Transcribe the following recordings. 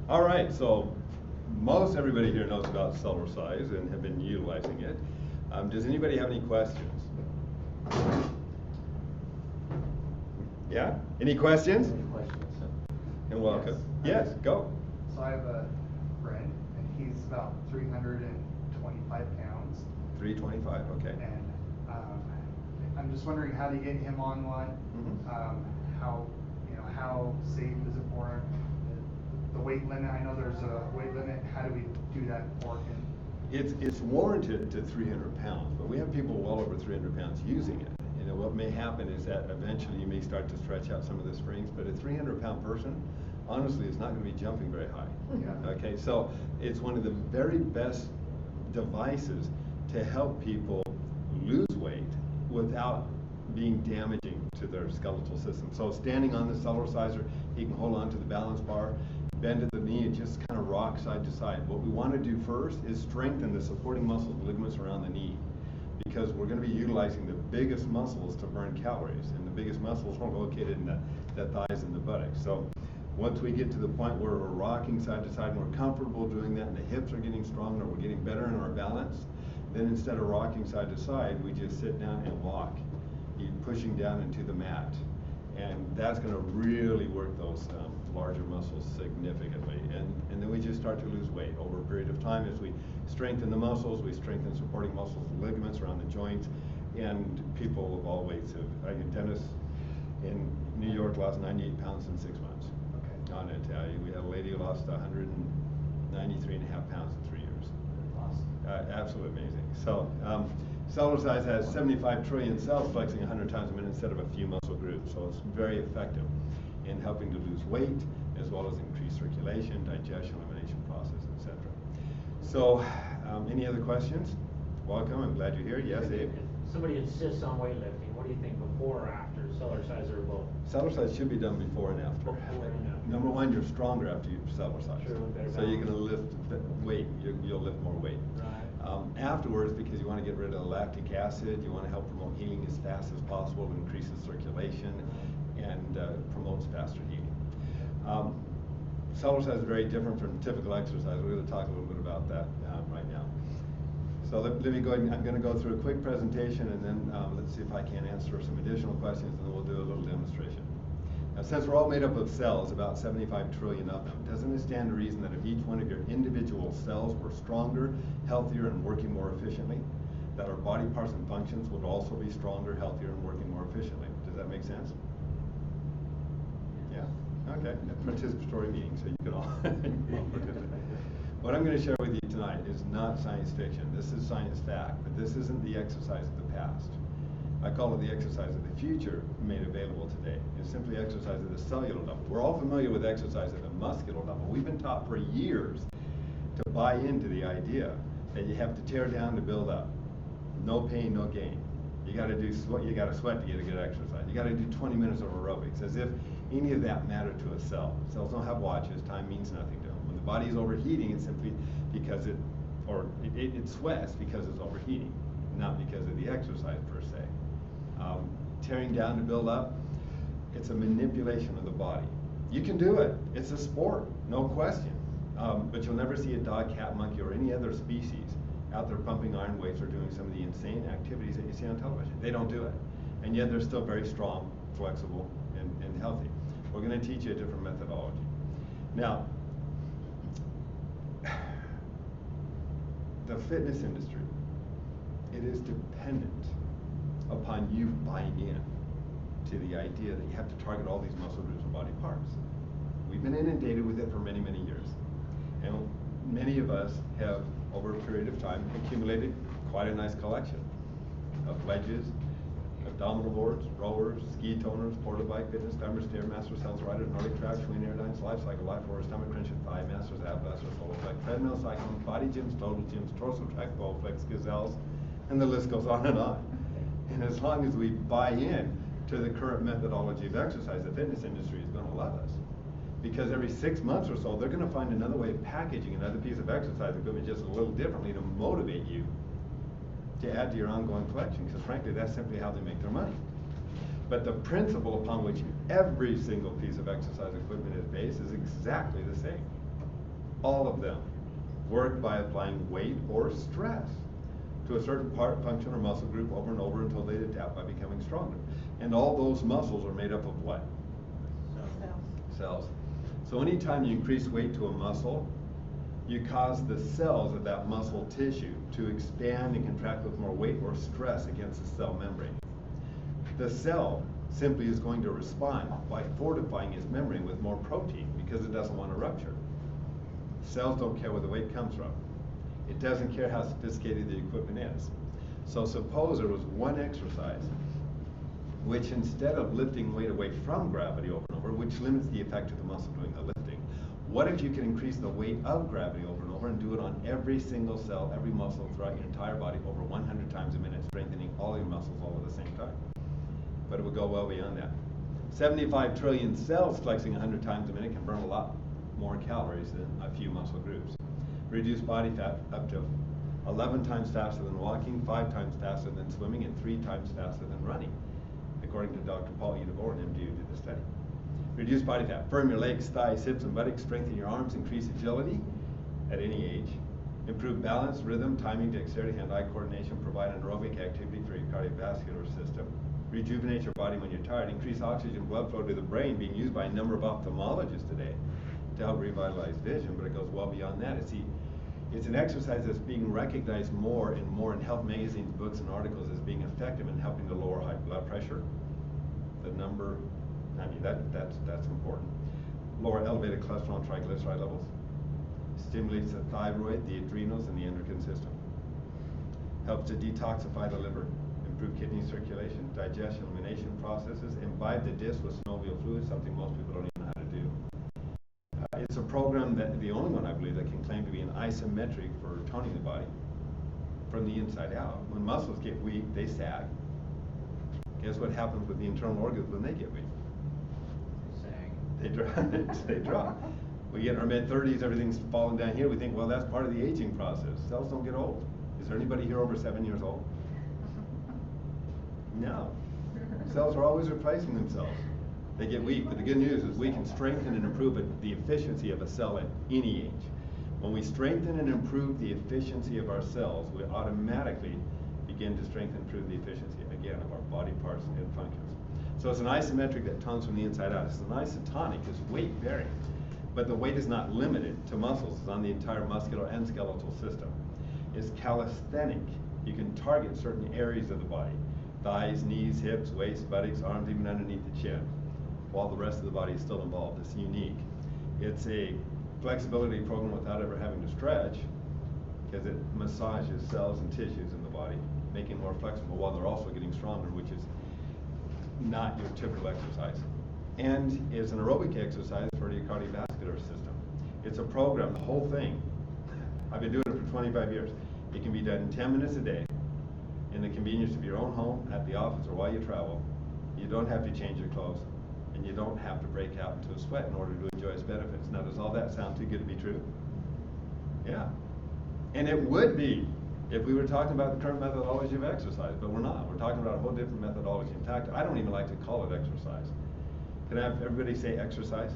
All right, so most everybody here knows about Cellology and have been utilizing it. Does anybody have any questions? Yeah? Any questions? Any questions? And welcome. Yes, go. So I have a friend, and he's about 325 pounds. 325, okay. And I'm just wondering how to get him on one. How safe is it for him? The weight limit, I know there's a weight limit. How do we do that for him? It's warranted to 300 pounds, but we have people well over 300 pounds using it. You know, what may happen is that eventually you may start to stretch out some of the springs, but a 300-pound person, honestly, is not going to be jumping very high. Yeah. Okay, so it's one of the very best devices to help people lose weight without being damaging to their skeletal system. So standing on the Cellology, he can hold on to the balance bar, bend at the knee, and just kind of rock side to side. What we want to do first is strengthen the supporting muscles and ligaments around the knee, because we're going to be utilizing the biggest muscles to burn calories, and the biggest muscles are located in the thighs and the buttocks. So once we get to the point where we're rocking side to side and we're comfortable doing that, and the hips are getting stronger, we're getting better in our balance, then instead of rocking side to side, we just sit down and walk. You're pushing down into the mat, and that's going to really work those larger muscles significantly, and then we just start to lose weight over a period of time as we strengthen the muscles, we strengthen supporting muscles and ligaments around the joints, and people of all weights have. I had Dennis in New York lost 98 pounds in 6 months. Okay. On it, we had a lady who lost 193.5 pounds in 3 years. Awesome. Absolutely amazing. So Cellology has 75 trillion cells flexing 100 times a minute instead of a few muscle groups, so it's very effective in helping to lose weight as well as increase circulation, digestion, elimination process, etc. So, any other questions? Welcome. I'm glad you're here. Yes, Abe. If somebody insists on weightlifting, what do you think, before or after Cellology or both? Cellology should be done before and after. Before and after. Number one, you're stronger after you Cellology. Sure, better so you're balance. going to lift weight. You'll lift more weight. Right. Afterwards, because you want to get rid of the lactic acid, you want to help promote healing as fast as possible, increases circulation, and promotes faster healing. Cellology is very different from typical exercise. We're going to talk a little bit about that right now. So let me go ahead. I'm going to go through a quick presentation, and then let's see if I can answer some additional questions, and then we'll do a little demonstration. Now, since we're all made up of cells, about 75 trillion of them, doesn't it stand to reason that if each one of your individual cells were stronger, healthier, and working more efficiently, that our body parts and functions would also be stronger, healthier, and working more efficiently? Does that make sense? Yeah? Okay. A participatory meeting, so you can all participate. What I'm going to share with you tonight is not science fiction. This is science fact, but this isn't the exercise of the past. I call it the exercise of the future made available today. It's simply exercise at the cellular level. We're all familiar with exercise at the muscular level. We've been taught for years to buy into the idea that you have to tear down to build up. No pain, no gain. You got to do sweat. You got to sweat to get a good exercise. You got to do 20 minutes of aerobics, as if any of that mattered to a cell. Cells don't have watches. Time means nothing to them. When the body is overheating, it's simply because it sweats because it's overheating, not because of the exercise per se. Tearing down to build up, it's a manipulation of the body. You can do it. It's a sport, no question. But you'll never see a dog, cat, monkey, or any other species out there pumping iron weights or doing some of the insane activities that you see on television. They don't do it. And yet they're still very strong, flexible, and healthy. We're going to teach you a different methodology. Now, the fitness industry, it is dependent upon you buying in to the idea that you have to target all these muscle groups and body parts. We've been inundated with it for many, many years. And many of us have, over a period of time, accumulated quite a nice collection of wedges, abdominal boards, rowers, ski toners, porta bike, fitness climbers, stairmasters, cells riders, Nordic track, swing airlines, life cycle, life rower, stomach crunches, thigh masters, ab blasters, solo flex, treadmill cycling, body gyms, total gyms, torso track, bowflex, gazelles, and the list goes on and on. And as long as we buy in to the current methodology of exercise, the fitness industry is going to love us. Because every 6 months or so, they're going to find another way of packaging another piece of exercise equipment just a little differently to motivate you to add to your ongoing collection, because frankly, that's simply how they make their money. But the principle upon which every single piece of exercise equipment is based is exactly the same. all of them, work by applying weight or stress to a certain part, function, or muscle group over and over until they adapt by becoming stronger. And all those muscles are made up of what? Cells. So anytime you increase weight to a muscle, you cause the cells of that muscle tissue to expand and contract with more weight or stress against the cell membrane. The cell simply is going to respond by fortifying its membrane with more protein because it doesn't want to rupture. Cells don't care where the weight comes from. It doesn't care how sophisticated the equipment is. So suppose there was one exercise which, instead of lifting weight away from gravity over and over, which limits the effect of the muscle doing the lifting, what if you could increase the weight of gravity over and over and do it on every single cell, every muscle throughout your entire body over 100 times a minute, strengthening all your muscles all at the same time? But it would go well beyond that. 75 trillion cells flexing 100 times a minute can burn a lot more calories than a few muscle groups. Reduce body fat up to 11 times faster than walking, 5 times faster than swimming, and 3 times faster than running, according to Dr. Paul Edevor, an MD, who did the study. Reduce body fat, firm your legs, thighs, hips, and buttocks, strengthen your arms, increase agility at any age, improve balance, rhythm, timing, dexterity, hand-eye coordination, provide an aerobic activity for your cardiovascular system, rejuvenate your body when you're tired, increase oxygen blood flow to the brain, being used by a number of ophthalmologists today to help revitalize vision, but it goes well beyond that. It's an exercise that's being recognized more and more in health magazines, books, and articles as being effective in helping to lower high blood pressure. That's important. Lower elevated cholesterol and triglyceride levels. Stimulates the thyroid, the adrenals, and the endocrine system. Helps to detoxify the liver, improve kidney circulation, digestion, elimination processes, imbibe the disc with synovial fluid, something most people don't even know how to do. It's a program that, the only one I believe, that can claim to be an isometric for toning the body from the inside out. When muscles get weak, they sag. Guess what happens with the internal organs when they get weak? They drop. They drop. We get in our mid-30s, everything's falling down here. We think, well, that's part of the aging process. Cells don't get old. Is there anybody here over 7 years old? No. Cells are always replacing themselves. They get weak, but the good news is we can strengthen and improve the efficiency of a cell at any age. When we strengthen and improve the efficiency of our cells, we automatically begin to strengthen and improve the efficiency, again, of our body parts and functions. So it's an isometric that tones from the inside out. It's an isotonic, it's weight bearing, but the weight is not limited to muscles. It's on the entire muscular and skeletal system. It's calisthenic. You can target certain areas of the body: thighs, knees, hips, waist, buttocks, arms, even underneath the chin, while the rest of the body is still involved. It's unique. It's a flexibility program without ever having to stretch, because it massages cells and tissues in the body, making them more flexible while they're also getting stronger, which is not your typical exercise. And it's an aerobic exercise for your cardiovascular system. It's a program, the whole thing. I've been doing it for 25 years. It can be done in 10 minutes a day in the convenience of your own home, at the office, or while you travel. You don't have to change your clothes, and you don't have to break out into a sweat in order to enjoy its benefits. Now, does all that sound too good to be true? Yeah. And it would be if we were talking about the current methodology of exercise, but we're not. We're talking about a whole different methodology. In fact, I don't even like to call it exercise. Can I have everybody say exercise?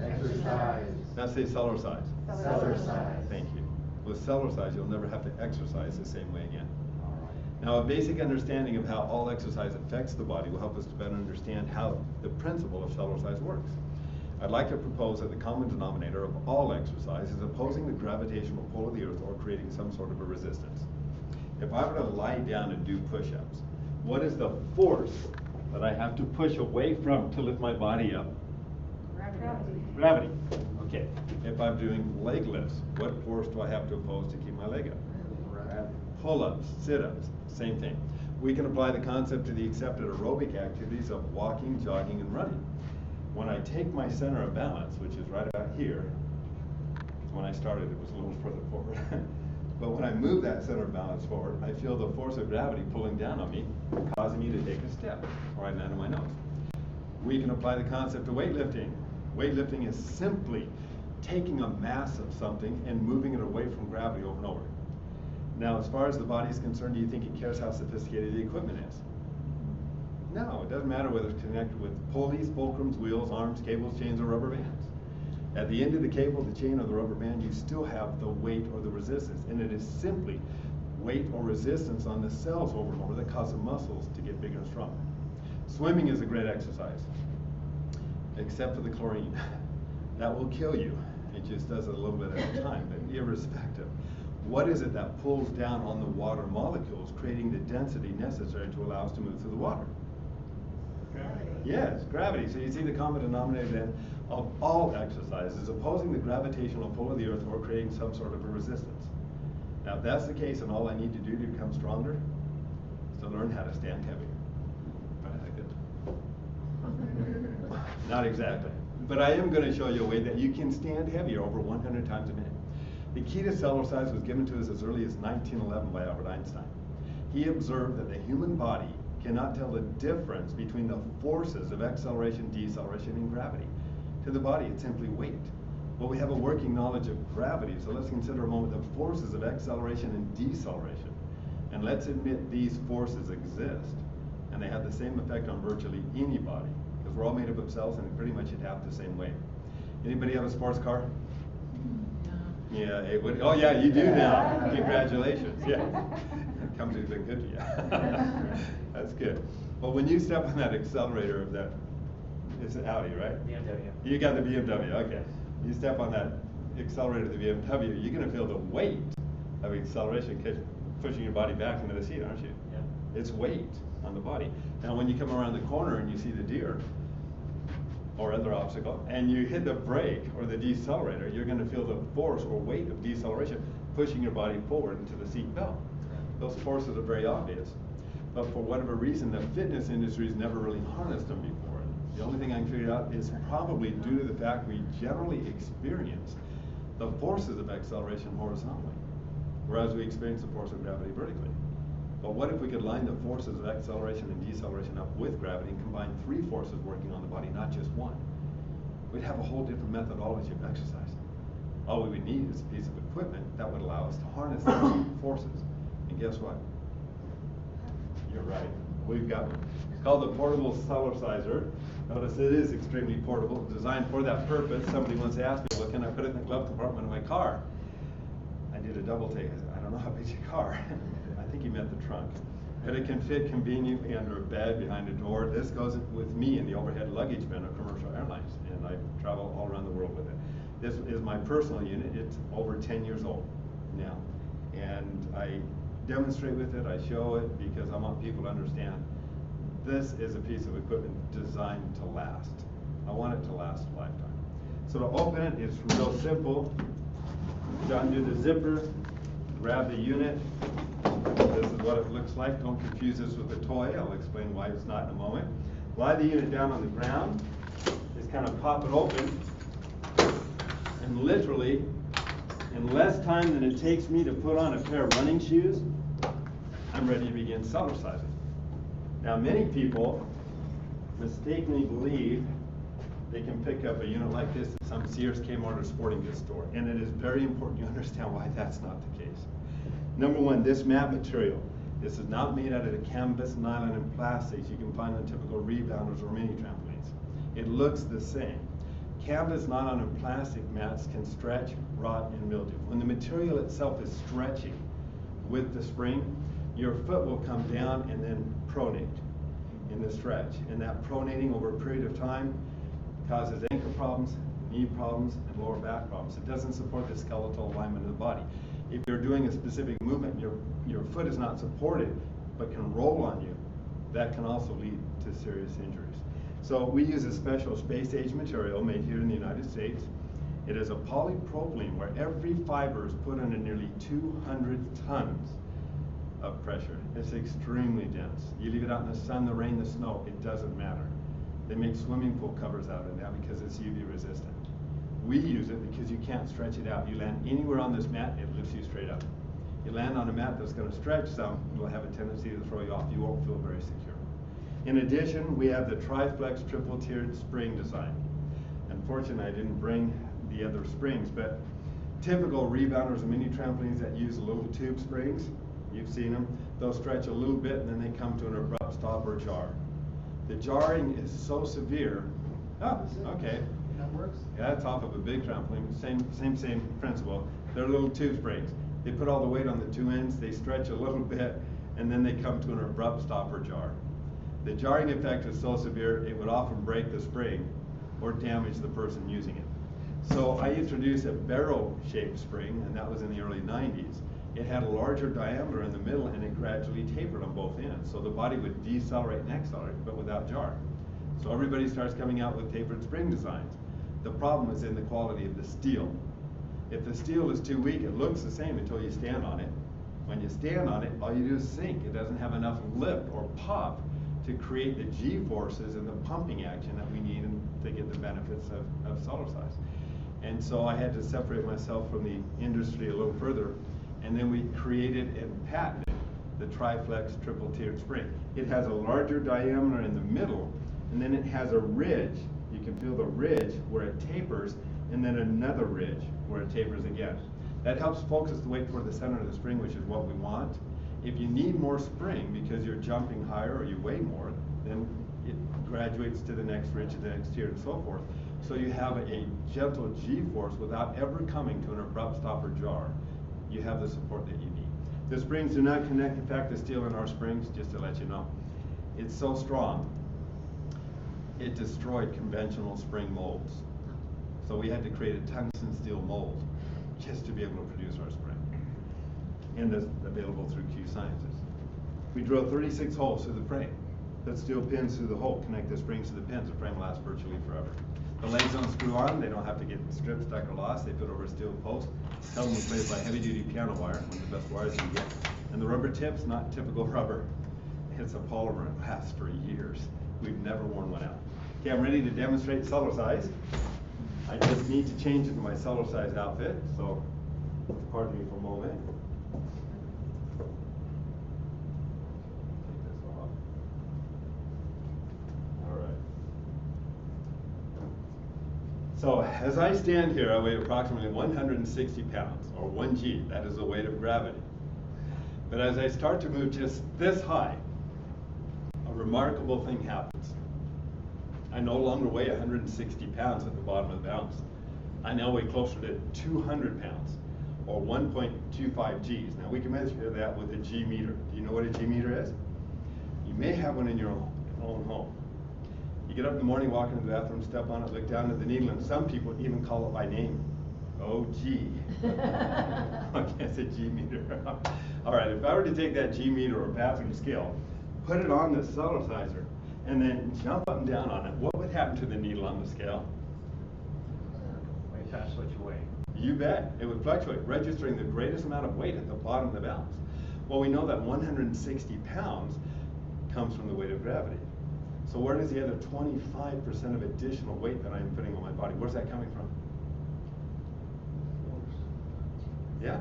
Exercise. Now say Cellology. Cellology. Thank you. With Cellology, you'll never have to exercise the same way again. Now, a basic understanding of how all exercise affects the body will help us to better understand how the principle of Cellology works. I'd like to propose that the common denominator of all exercise is opposing the gravitational pull of the earth or creating some sort of a resistance. If I were to lie down and do push-ups, what is the force that I have to push away from to lift my body up? Gravity. Okay. If I'm doing leg lifts, what force do I have to oppose to keep my leg up? Pull-ups, sit-ups, same thing. We can apply the concept to the accepted aerobic activities of walking, jogging, and running. When I take my center of balance, which is right about here, when I started it was a little further forward, but when I move that center of balance forward, I feel the force of gravity pulling down on me, causing me to take a step, or I land on my nose. We can apply the concept to weightlifting. Weightlifting is simply taking a mass of something and moving it away from gravity over and over. Now, as far as the body is concerned, do you think it cares how sophisticated the equipment is? No, it doesn't matter whether it's connected with pulleys, fulcrums, wheels, arms, cables, chains, or rubber bands. At the end of the cable, the chain, or the rubber band, you still have the weight or the resistance, and it is simply weight or resistance on the cells over and over that cause the muscles to get bigger and stronger. Swimming is a great exercise, except for the chlorine. That will kill you. It just does it a little bit at a time, but irrespective. What is it that pulls down on the water molecules, creating the density necessary to allow us to move through the water? Gravity. Yes, gravity. So you see the common denominator then of all exercises opposing the gravitational pull of the earth or creating some sort of a resistance. Now if that's the case, and all I need to do to become stronger is to learn how to stand heavier. Right? Not exactly. But I am going to show you a way that you can stand heavier over 100 times a minute. The key to cellular size was given to us as early as 1911 by Albert Einstein. He observed that the human body cannot tell the difference between the forces of acceleration, deceleration, and gravity. To the body, it's simply weight. Well, we have a working knowledge of gravity, so let's consider a moment the forces of acceleration and deceleration. And let's admit these forces exist, and they have the same effect on virtually any body, because we're all made up of cells and pretty much have the same weight. Anybody have a sports car? Yeah, it would. Oh yeah, you do now. Congratulations. Yeah, company's been good to you. That's good. Well, when you step on that accelerator of that, it's an Audi, right? BMW. You got the BMW. Okay. You step on that accelerator of the BMW, you're going to feel the weight of acceleration pushing your body back into the seat, aren't you? Yeah. It's weight on the body. Now, when you come around the corner and you see the deer or other obstacle, and you hit the brake or the decelerator, you're going to feel the force or weight of deceleration pushing your body forward into the seat belt. Those forces are very obvious, but for whatever reason, the fitness industry has never really harnessed them before. The only thing I can figure out is probably due to the fact we generally experience the forces of acceleration horizontally, whereas we experience the force of gravity vertically. But what if we could line the forces of acceleration and deceleration up with gravity and combine three forces working on the body, not just one? We'd have a whole different methodology of exercise. All we would need is a piece of equipment that would allow us to harness those forces. And guess what? You're right. We've got one. It's called the portable Cellology. Notice it is extremely portable, designed for that purpose. Somebody once asked me, well, can I put it in the glove compartment of my car? I did a double take. I said, I don't know how big's your car. I think he meant the trunk. But it can fit conveniently under a bed, behind a door. This goes with me in the overhead luggage bin of commercial airlines, and I travel all around the world with it. This is my personal unit. It's over 10 years old now. And I demonstrate with it, I show it, because I want people to understand this is a piece of equipment designed to last. I want it to last a lifetime. So to open it, it's real simple. Undo the zipper, grab the unit. This is what it looks like. Don't confuse this with a toy. I'll explain why it's not in a moment. Lie the unit down on the ground. Just kind of pop it open. And literally, in less time than it takes me to put on a pair of running shoes, I'm ready to begin cellular. Now, many people mistakenly believe they can pick up a unit like this at some Sears, Kmart, or sporting goods store, and it is very important you understand why that's not the case. Number one, this mat material. This is not made out of the canvas, nylon, and plastics you can find on typical rebounders or mini trampolines. It looks the same. Canvas, nylon, and plastic mats can stretch, rot, and mildew. When the material itself is stretching with the spring, your foot will come down and then pronate in the stretch. And that pronating over a period of time causes ankle problems, knee problems, and lower back problems. It doesn't support the skeletal alignment of the body. If you're doing a specific movement, your foot is not supported, but can roll on you, that can also lead to serious injuries. So we use a special space-age material made here in the United States. It is a polypropylene where every fiber is put under nearly 200 tons of pressure. It's extremely dense. You leave it out in the sun, the rain, the snow, it doesn't matter. They make swimming pool covers out of that because it's UV resistant. We use it because you can't stretch it out. You land anywhere on this mat, it lifts you straight up. You land on a mat that's going to stretch some, you'll have a tendency to throw you off. You won't feel very secure. In addition, we have the Triflex triple-tiered spring design. Unfortunately, I didn't bring the other springs, but typical rebounders and mini trampolines that use little tube springs, you've seen them, they'll stretch a little bit and then they come to an abrupt stop or jar. The jarring is so severe, oh, okay. that works? Yeah, it's off of a big trampoline, same principle. They're little tube springs. They put all the weight on the two ends, they stretch a little bit, and then they come to an abrupt stop or jar. The jarring effect is so severe, it would often break the spring or damage the person using it. So I introduced a barrel-shaped spring, and that was in the early 90s. It had a larger diameter in the middle, and it gradually tapered on both ends. So the body would decelerate and accelerate, but without jar. So everybody starts coming out with tapered spring designs. The problem is in the quality of the steel. If the steel is too weak, it looks the same until you stand on it. When you stand on it, all you do is sink. It doesn't have enough lift or pop to create the G-forces and the pumping action that we need to get the benefits of Cellercise. And so I had to separate myself from the industry a little further, and then we created and patented the Triflex triple-tiered spring. It has a larger diameter in the middle, and then it has a ridge. You can feel the ridge where it tapers, and then another ridge where it tapers again. That helps focus the weight toward the center of the spring, which is what we want. If you need more spring because you're jumping higher or you weigh more, then it graduates to the next ridge, to the next tier, and so forth. So you have a gentle G-force without ever coming to an abrupt stop or jar. You have the support that you need. The springs do not connect. In fact, the steel in our springs, just to let you know, it's so strong, it destroyed conventional spring molds. So we had to create a tungsten steel mold just to be able to produce our spring. And that's available through Q Sciences. We drill 36 holes through the frame. Put steel pins through the hole, connect the springs to the pins. The frame lasts virtually forever. The legs don't screw on. They don't have to get stripped, stuck, or lost. They fit over a steel post. Held in place by heavy-duty piano wire, one of the best wires you can get. And the rubber tip's not typical rubber. It's a polymer. It lasts for years. We've never worn one out. Okay, I'm ready to demonstrate Cellulosize. I just need to change into my Cellulosize outfit, so pardon me for a moment. Take this off. All right. So as I stand here, I weigh approximately 160 pounds, or 1 G. That is the weight of gravity. But as I start to move just this high, a remarkable thing happens. I no longer weigh 160 pounds at the bottom of the bounce. I now weigh closer to 200 pounds, or 1.25 Gs. Now we can measure that with a G meter. Do you know what a G meter is? You may have one in your own home. You get up in the morning, walk into the bathroom, step on it, look down at the needle, and some people even call it by name. Oh, G. Okay, it's a G meter. All right, if I were to take that G meter or bathroom scale, put it on the Cellulosizer, and then jump up and down on it, what would happen to the needle on the scale? Way past what you weigh. You bet. It would fluctuate, registering the greatest amount of weight at the bottom of the balance. Well, we know that 160 pounds comes from the weight of gravity. So where does the other 25% of additional weight that I'm putting on my body, where's that coming from? Yeah,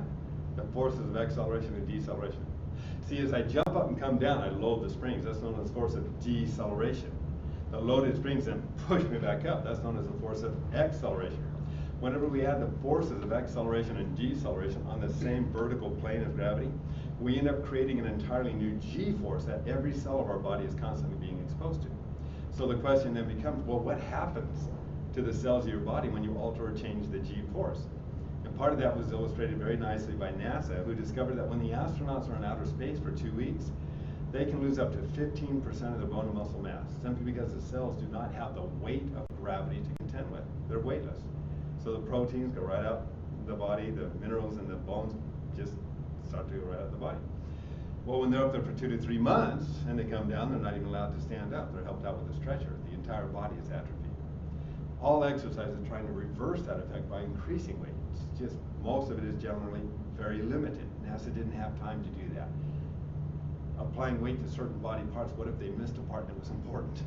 the forces of acceleration and deceleration. See, as I jump up and come down, I load the springs. That's known as force of deceleration. The loaded springs then push me back up. That's known as the force of acceleration. Whenever we add the forces of acceleration and deceleration on the same vertical plane as gravity, we end up creating an entirely new G-force that every cell of our body is constantly being exposed to. So the question then becomes, well, what happens to the cells of your body when you alter or change the G-force? And part of that was illustrated very nicely by NASA, who discovered that when the astronauts are in outer space for 2 weeks, they can lose up to 15% of their bone and muscle mass, simply because the cells do not have the weight of gravity to contend with. They're weightless. So the proteins go right out the body, the minerals in the bones just start to go right out the body. Well, when they're up there for 2 to 3 months and they come down, they're not even allowed to stand up. They're helped out with a stretcher. The entire body is atrophied. All exercise is trying to reverse that effect by increasing weight. It's just, most of it is generally very limited. NASA didn't have time to do that. Applying weight to certain body parts, what if they missed a part that was important?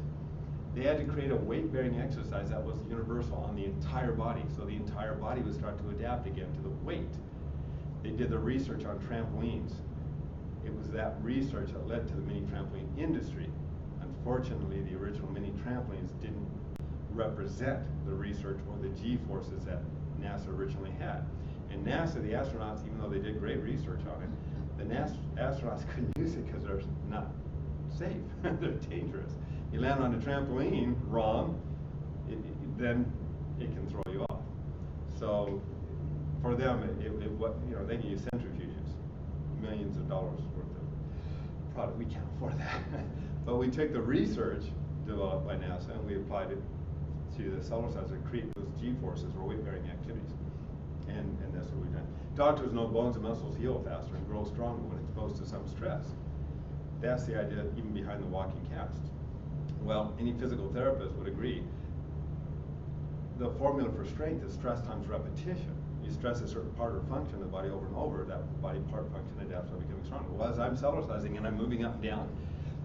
They had to create a weight-bearing exercise that was universal on the entire body, so the entire body would start to adapt again to the weight. They did the research on trampolines. It was that research that led to the mini trampoline industry. Unfortunately, the original mini trampolines didn't represent the research or the G-forces that NASA originally had. And NASA, the astronauts, even though they did great research on it, the astronauts couldn't use it because they're not safe. They're dangerous. You land on a trampoline wrong, then it So for them, they can use centrifuges, millions of dollars worth of product. We can't afford that. But we took the research developed by NASA and we applied it to the Cellology to create those G-forces or weight-bearing activities. And that's what we've done. Doctors know bones and muscles heal faster and grow stronger when exposed to some stress. That's the idea even behind the walking cast. Well, any physical therapist would agree. The formula for strength is stress times repetition. You stress a certain part or function of the body over and over, that body part function adapts by becoming stronger. Well, as I'm cellulosizing and I'm moving up and down,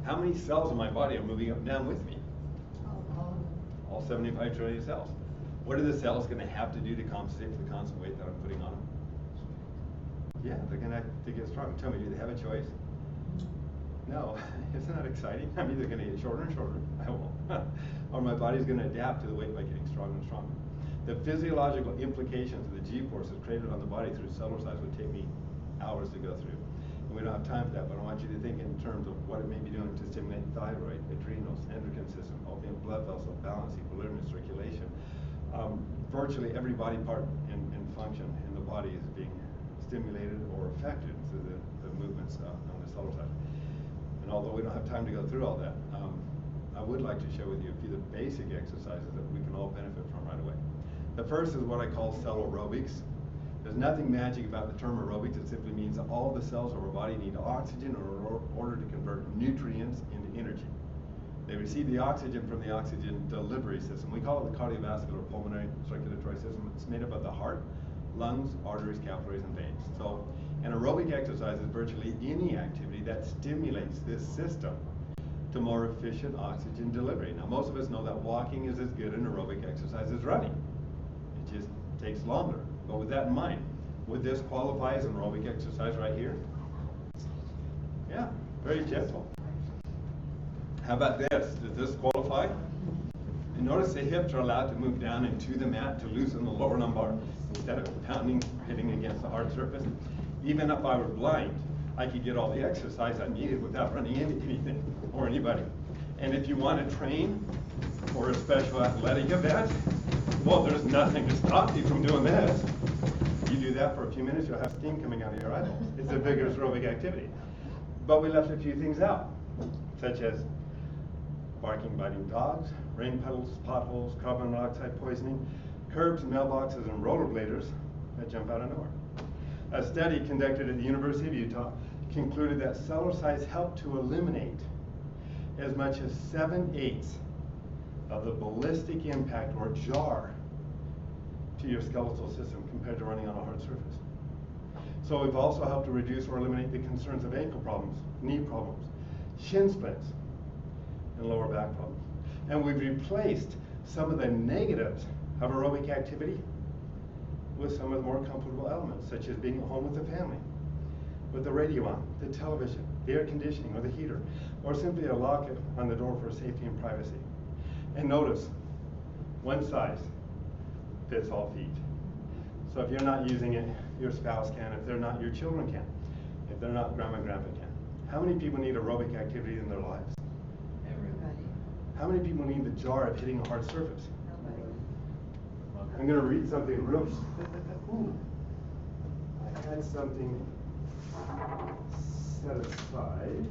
how many cells in my body are moving up and down with me? All 75 trillion cells. What are the cells going to have to do to compensate for the constant weight that I'm putting on them? Yeah, they're going to have to get stronger. Tell me, do they have a choice? No. Isn't that exciting? I'm either going to get shorter and shorter, I won't, or my body's going to adapt to the weight by getting stronger and stronger. The physiological implications of the G-forces created on the body through cellular size would take me hours to go through. And we don't have time for that, but I want you to think in terms of what it may be doing to stimulate thyroid, adrenals, endocrine system, opening blood vessel, balance, equilibrium, circulation. Virtually every body part and function in the body is being stimulated or affected through the movements on the cellular side. And although we don't have time to go through all that, I would like to share with you a few of the basic exercises that we can all benefit from right away. The first is what I call cell aerobics. There's nothing magic about the term aerobics. It simply means that all the cells of our body need oxygen in order to convert nutrients into energy. They receive the oxygen from the oxygen delivery system. We call it the cardiovascular pulmonary circulatory system. It's made up of the heart, lungs, arteries, capillaries, and veins. So an aerobic exercise is virtually any activity that stimulates this system to more efficient oxygen delivery. Now, most of us know that walking is as good an aerobic exercise as running. It just takes longer. But with that in mind, would this qualify as an aerobic exercise right here? Yeah, very gentle. How about this? Does this qualify? And notice the hips are allowed to move down and to the mat to loosen the lower lumbar instead of pounding, hitting against the hard surface. Even if I were blind, I could get all the exercise I needed without running into anything or anybody. And if you want to train for a special athletic event, well, there's nothing to stop you from doing this. You do that for a few minutes, you'll have steam coming out of your eyeballs. It's a vigorous aerobic activity. But we left a few things out, such as barking, biting dogs, rain puddles, potholes, carbon monoxide poisoning, curbs, mailboxes, and rollerbladers that jump out of nowhere. A study conducted at the University of Utah concluded that cellular size helped to eliminate as much as 7/8 of the ballistic impact or jar to your skeletal system compared to running on a hard surface. So we've also helped to reduce or eliminate the concerns of ankle problems, knee problems, shin splints, and lower back problems. And we've replaced some of the negatives of aerobic activity with some of the more comfortable elements, such as being at home with the family, with the radio on, the television, the air conditioning, or the heater, or simply a lock on the door for safety and privacy. And notice, one size fits all feet. So if you're not using it, your spouse can. If they're not, your children can. If they're not, grandma and grandpa can. How many people need aerobic activity in their lives? Everybody. How many people need the jar of hitting a hard surface? Nobody. I'm going to read something real. I had something set aside.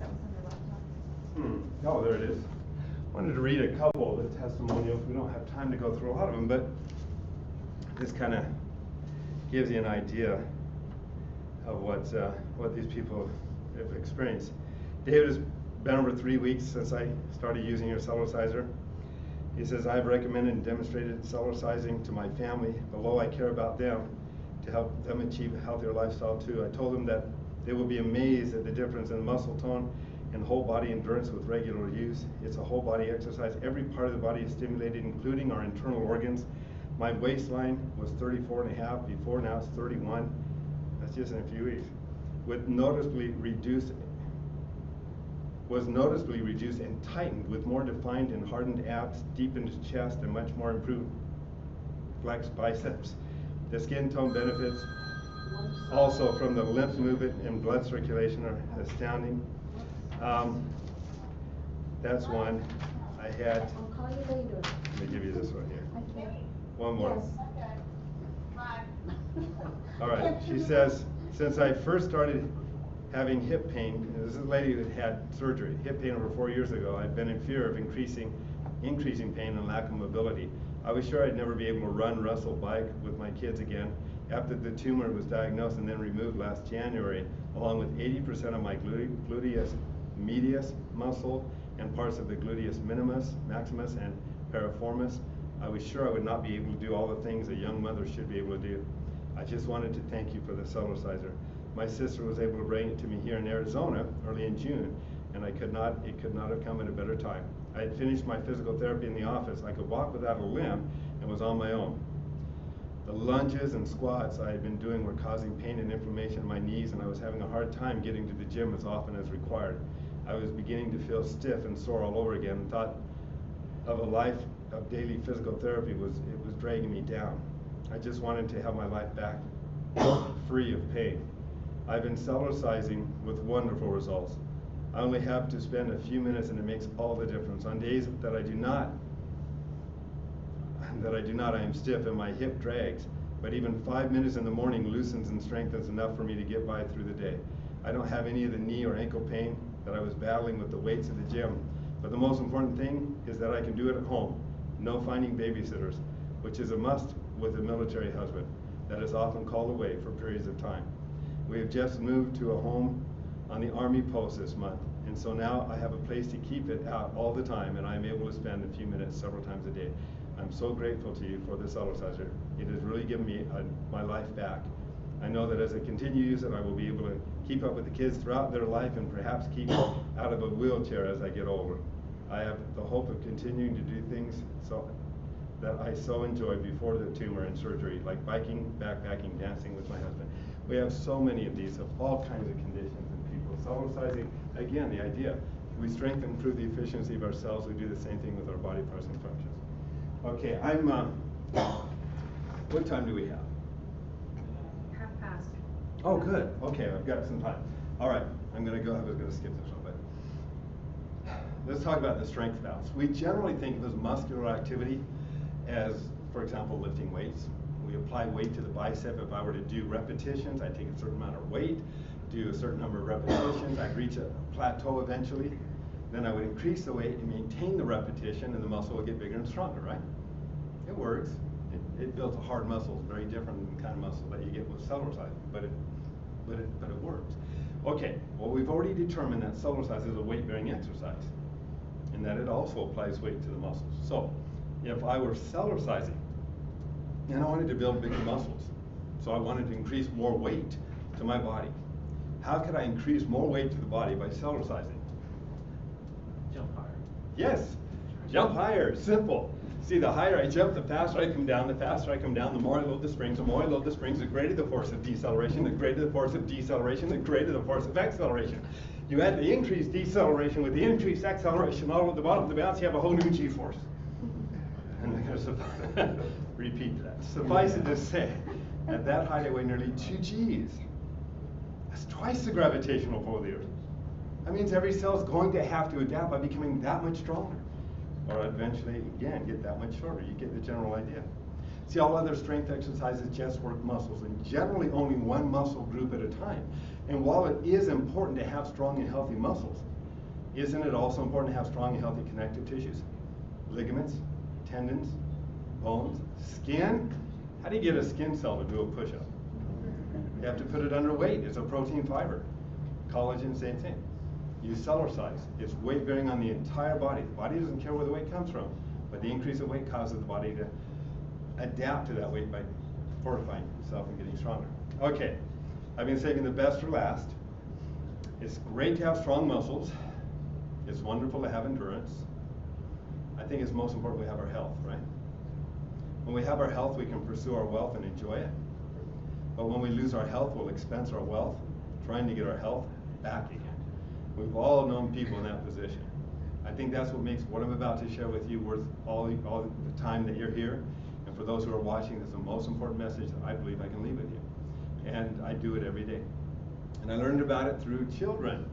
That was on your laptop? Oh, there it is. I wanted to read a couple of the testimonials. We don't have time to go through a lot of them, but this kind of gives you an idea of what these people have experienced. David has been over 3 weeks since I started using your Cellulosizer. He says, I've recommended and demonstrated Cellulosizing to my family. Below, I care about them to help them achieve a healthier lifestyle too. I told them that they will be amazed at the difference in muscle tone and whole body endurance with regular use. It's a whole body exercise. Every part of the body is stimulated, including our internal organs. My waistline was 34.5 before, now it's 31. That's just in a few weeks. Was noticeably reduced and tightened with more defined and hardened abs, deepened chest, and much more improved flexed biceps. The skin tone benefits also from the lymph movement and blood circulation are astounding. That's one. I had, I'll call you later. let me give you this one here. I can't. One more. Yes. All right, she says, since I first started having hip pain, and this is a lady that had surgery, hip pain over 4 years ago, I've been in fear of increasing pain and lack of mobility. I was sure I'd never be able to run, wrestle, bike with my kids again after the tumor was diagnosed and then removed last January, along with 80% of my gluteus medius muscle and parts of the gluteus minimus, maximus, and piriformis. I was sure I would not be able to do all the things a young mother should be able to do. I just wanted to thank you for the Cellocizer. My sister was able to bring it to me here in Arizona early in June, and it could not have come at a better time. I had finished my physical therapy in the office. I could walk without a limb and was on my own. The lunges and squats I had been doing were causing pain and inflammation in my knees, and I was having a hard time getting to the gym as often as required. I was beginning to feel stiff and sore all over again, and thought of a life of daily physical therapy was dragging me down. I just wanted to have my life back free of pain. I've been Cellolicizing with wonderful results. I only have to spend a few minutes and it makes all the difference. On days that I do not, I am stiff and my hip drags, but even 5 minutes in the morning loosens and strengthens enough for me to get by through the day. I don't have any of the knee or ankle pain that I was battling with the weights at the gym, but the most important thing is that I can do it at home. No finding babysitters, which is a must with a military husband that is often called away for periods of time. We have just moved to a home on the Army post this month, and so now I have a place to keep it out all the time, and I'm able to spend a few minutes several times a day. I'm so grateful to you for this Cellocizer. It has really given me my life back. I know that as I continue to use it, I will be able to keep up with the kids throughout their life and perhaps keep out of a wheelchair as I get older. I have the hope of continuing to do things that I so enjoyed before the tumor and surgery, like biking, backpacking, dancing with my husband. We have so many of these of all kinds of conditions in people. Cellulosizing, again, the idea, we strengthen and improve the efficiency of our cells. We do the same thing with our body parts and functions. Okay, what time do we have? 1/2 past. Oh, good. Okay, I've got some time. All right, I was gonna skip this one, but let's talk about the strength valves. We generally think of as muscular activity as, for example, lifting weights. We apply weight to the bicep. If I were to do repetitions, I'd take a certain amount of weight, do a certain number of repetitions, I'd reach a plateau eventually, then I would increase the weight and maintain the repetition, and the muscle would get bigger and stronger, right? It works. It builds a hard muscle. It's very different than the kind of muscle that you get with Cellulosizing, but it works. Okay, well, we've already determined that Cellulosizing is a weight-bearing exercise, and that it also applies weight to the muscles. So, if I were Cellulosizing, and I wanted to build bigger muscles, so I wanted to increase more weight to my body, how could I increase more weight to the body by Cellulosizing? Jump higher. Yes, jump higher, simple. See, the higher I jump, the faster I come down, the more I load the springs, the greater the force of deceleration, the greater the force of deceleration, the greater the force of acceleration. You add the increased deceleration with the increased acceleration all at the bottom of the bounce, you have a whole new G-force. And I'm going to repeat that. Suffice it to say, at that height I weigh nearly 2 Gs. That's twice the gravitational pull of the Earth. That means every cell is going to have to adapt by becoming that much stronger. Or eventually, again, get that much shorter. You get the general idea. See, all other strength exercises just work muscles, and generally only one muscle group at a time. And while it is important to have strong and healthy muscles, isn't it also important to have strong and healthy connective tissues? Ligaments, tendons, bones, skin. How do you get a skin cell to do a push-up? You have to put it under weight. It's a protein fiber. Collagen, same thing. You Cellulosize. It's weight bearing on the entire body. The body doesn't care where the weight comes from, but the increase of weight causes the body to adapt to that weight by fortifying itself and getting stronger. Okay, I've been saving the best for last. It's great to have strong muscles. It's wonderful to have endurance. I think it's most important we have our health, right? When we have our health, we can pursue our wealth and enjoy it. But when we lose our health, we'll expense our wealth trying to get our health back again. We've all known people in that position. I think that's what makes what I'm about to share with you worth all the time that you're here. And for those who are watching, this is the most important message that I believe I can leave with you. And I do it every day. And I learned about it through children.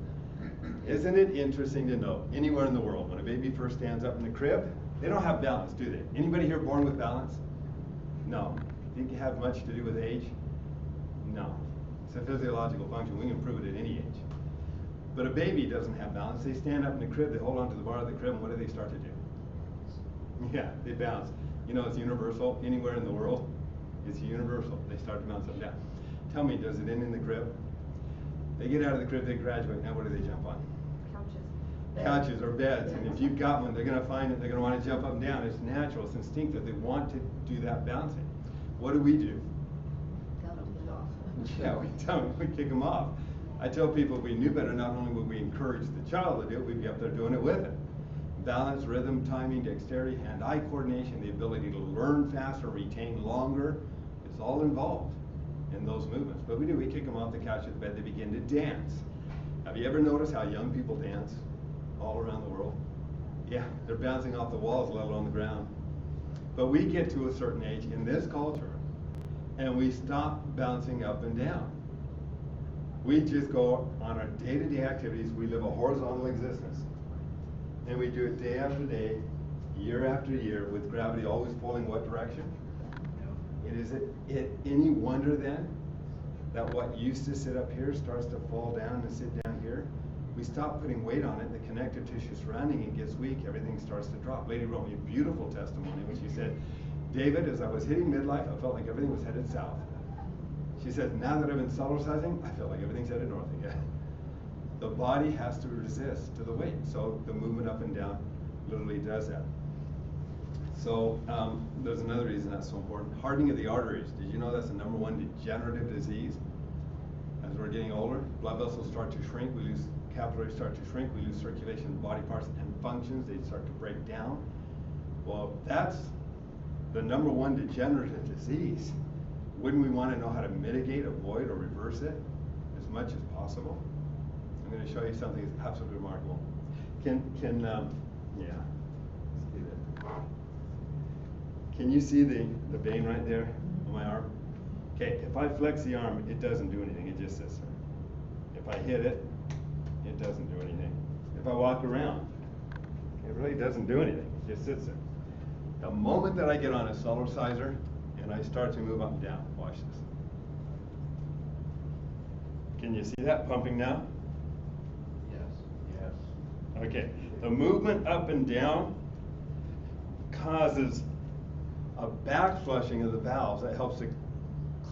Isn't it interesting to know, anywhere in the world, when a baby first stands up in the crib, they don't have balance, do they? Anybody here born with balance? No. Think it has much to do with age? No. It's a physiological function. We can prove it at any age. But a baby doesn't have balance. They stand up in the crib, they hold onto the bar of the crib, and what do they start to do? Yeah, they bounce. You know, it's universal. Anywhere in the world, it's universal. They start to bounce up and down. Tell me, does it end in the crib? They get out of the crib, they graduate. Now what do they jump on? Couches. Couches or beds. And if you've got one, they're going to find it. They're going to want to jump up and down. It's natural. It's instinctive. They want to do that bouncing. What do? Tell them to get off. Yeah, we kick them off. I tell people if we knew better, not only would we encourage the child to do it, we'd be up there doing it with it. Balance, rhythm, timing, dexterity, hand-eye coordination, the ability to learn faster, retain longer, it's all involved in those movements. But we kick them off the couch or the bed, they begin to dance. Have you ever noticed how young people dance all around the world? Yeah, they're bouncing off the walls, let alone the ground. But we get to a certain age in this culture, and we stop bouncing up and down. We just go on our day-to-day activities. We live a horizontal existence. And we do it day after day, year after year, with gravity always pulling what direction? Is it any wonder then that what used to sit up here starts to fall down and sit down here? We stop putting weight on it, the connective tissue surrounding it gets weak, everything starts to drop. Lady wrote me a beautiful testimony when she said, David, as I was hitting midlife, I felt like everything was headed south. She said, now that I've been cellulosizing, I feel like everything's headed north again. The body has to resist to the weight, so the movement up and down literally does that. So there's another reason that's so important. Hardening of the arteries. Did you know that's the #1 degenerative disease? As we're getting older, blood vessels start to shrink, we lose capillaries start to shrink, we lose circulation in body parts and functions, they start to break down. Well, that's the #1 degenerative disease. Wouldn't we want to know how to mitigate, avoid, or reverse it as much as possible? I'm going to show you something that's absolutely remarkable. Can you see the vein right there on my arm? Okay, if I flex the arm, it doesn't do anything, it just sits there. If I hit it, it doesn't do anything. If I walk around, it really doesn't do anything, it just sits there. The moment that I get on a Cellology and I start to move up and down, watch this. Can you see that pumping now? Yes. Okay, the movement up and down causes a back flushing of the valves that helps to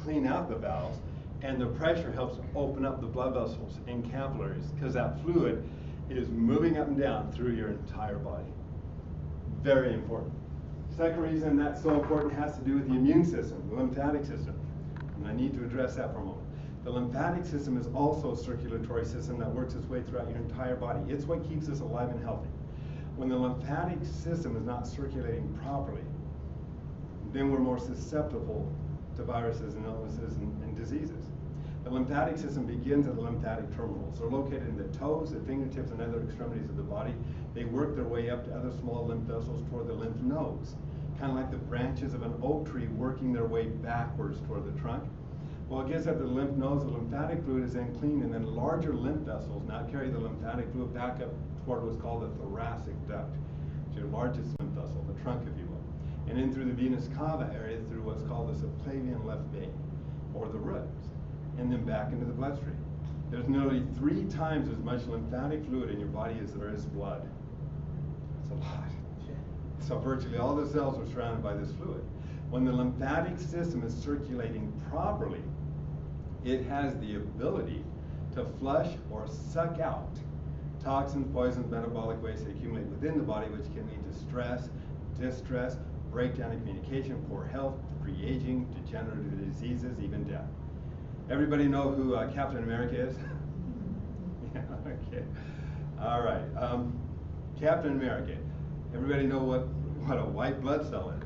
clean out the valves, and the pressure helps to open up the blood vessels and capillaries because that fluid is moving up and down through your entire body. Very important. Second reason that's so important has to do with the immune system, the lymphatic system. And I need to address that for a moment. The lymphatic system is also a circulatory system that works its way throughout your entire body. It's what keeps us alive and healthy. When the lymphatic system is not circulating properly, then we're more susceptible to viruses and illnesses and diseases. The lymphatic system begins at the lymphatic terminals. They're located in the toes, the fingertips, and other extremities of the body. They work their way up to other small lymph vessels toward the lymph nodes, kind of like the branches of an oak tree working their way backwards toward the trunk. Well, it gets up to the lymph nodes, the lymphatic fluid is then cleaned, and then larger lymph vessels now carry the lymphatic fluid back up toward what's called the thoracic duct, which is your largest lymph vessel, the trunk, if you will, and in through the venous cava area through what's called the subclavian left vein, or the ribs, and then back into the bloodstream. There's nearly 3 times as much lymphatic fluid in your body as there is blood. That's a lot. So virtually all the cells are surrounded by this fluid. When the lymphatic system is circulating properly, it has the ability to flush or suck out toxins, poisons, metabolic waste that accumulate within the body, which can lead to stress, distress, breakdown in communication, poor health, pre-aging, degenerative diseases, even death. Everybody know who Captain America is? Yeah, okay. All right. Captain America. Everybody know what a white blood cell is?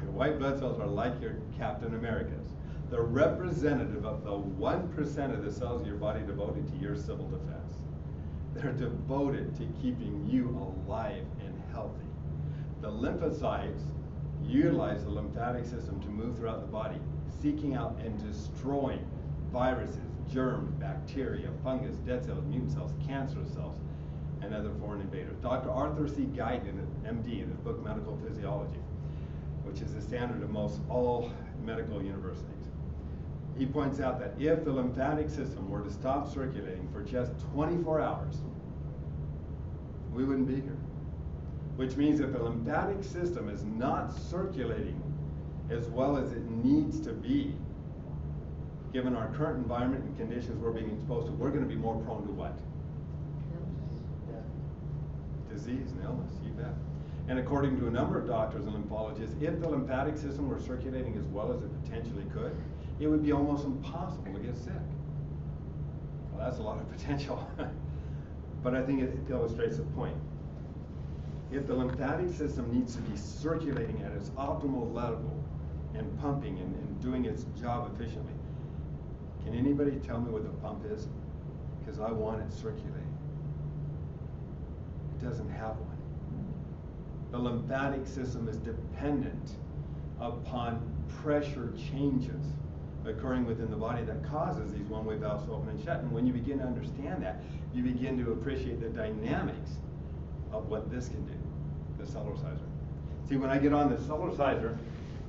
Your white blood cells are like your Captain Americas. They're representative of the 1% of the cells of your body devoted to your civil defense. They're devoted to keeping you alive and healthy. The lymphocytes utilize the lymphatic system to move throughout the body, seeking out and destroying viruses, germs, bacteria, fungus, dead cells, mutant cells, cancerous cells, and other foreign invaders. Dr. Arthur C. Guyton, MD, in his book Medical Physiology, which is the standard of most all medical universities, he points out that if the lymphatic system were to stop circulating for just 24 hours, we wouldn't be here. Which means if the lymphatic system is not circulating as well as it needs to be, given our current environment and conditions we're being exposed to, we're going to be more prone to what? Disease and illness, you bet. And according to a number of doctors and lymphologists, if the lymphatic system were circulating as well as it potentially could, it would be almost impossible to get sick. Well, that's a lot of potential. But I think it illustrates the point. If the lymphatic system needs to be circulating at its optimal level and pumping and doing its job efficiently, can anybody tell me what the pump is? Because I want it circulating. It doesn't have one. The lymphatic system is dependent upon pressure changes occurring within the body that causes these one-way valves to open and shut. And when you begin to understand that, you begin to appreciate the dynamics of what this can do, the Cellology. See, when I get on the Cellology